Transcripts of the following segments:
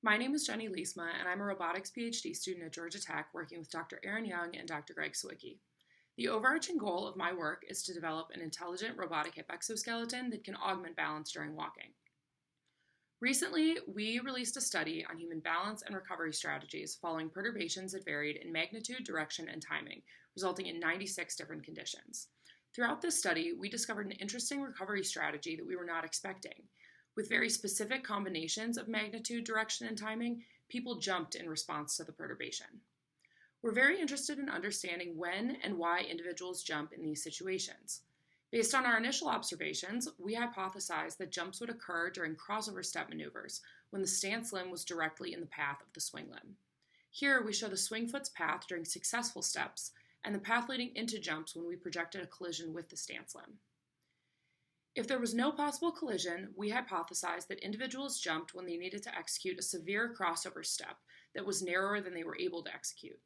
My name is Jenny Leestma, and I'm a robotics PhD student at Georgia Tech working with Dr. Aaron Young and Dr. Greg Sawicki. The overarching goal of my work is to develop an intelligent robotic hip exoskeleton that can augment balance during walking. Recently, we released a study on human balance and recovery strategies following perturbations that varied in magnitude, direction, and timing, resulting in 96 different conditions. Throughout this study, we discovered an interesting recovery strategy that we were not expecting. With very specific combinations of magnitude, direction, and timing, people jumped in response to the perturbation. We're very interested in understanding when and why individuals jump in these situations. Based on our initial observations, we hypothesized that jumps would occur during crossover step maneuvers when the stance limb was directly in the path of the swing limb. Here, we show the swing foot's path during successful steps and the path leading into jumps when we projected a collision with the stance limb. If there was no possible collision, we hypothesized that individuals jumped when they needed to execute a severe crossover step that was narrower than they were able to execute.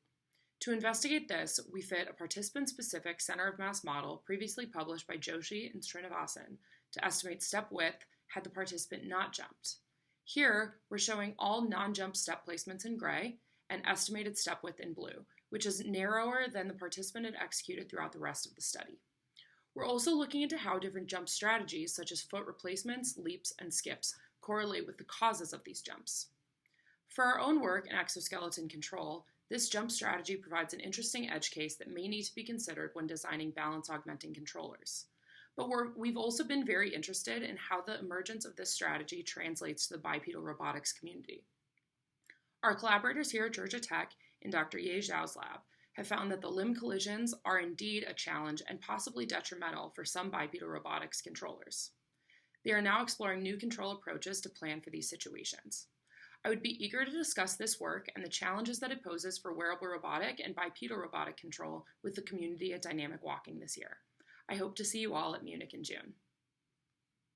To investigate this, we fit a participant-specific center of mass model previously published by Joshi and Srinivasan to estimate step width had the participant not jumped. Here, we're showing all non-jump step placements in gray and estimated step width in blue, which is narrower than the participant had executed throughout the rest of the study. We're also looking into how different jump strategies, such as foot replacements, leaps, and skips, correlate with the causes of these jumps. For our own work in exoskeleton control, this jump strategy provides an interesting edge case that may need to be considered when designing balance-augmenting controllers. But we've also been very interested in how the emergence of this strategy translates to the bipedal robotics community. Our collaborators here at Georgia Tech in Dr. Ye Zhao's lab have found that the limb collisions are indeed a challenge and possibly detrimental for some bipedal robotics controllers. They are now exploring new control approaches to plan for these situations. I would be eager to discuss this work and the challenges that it poses for wearable robotic and bipedal robotic control with the community at Dynamic Walking this year. I hope to see you all at Munich in June.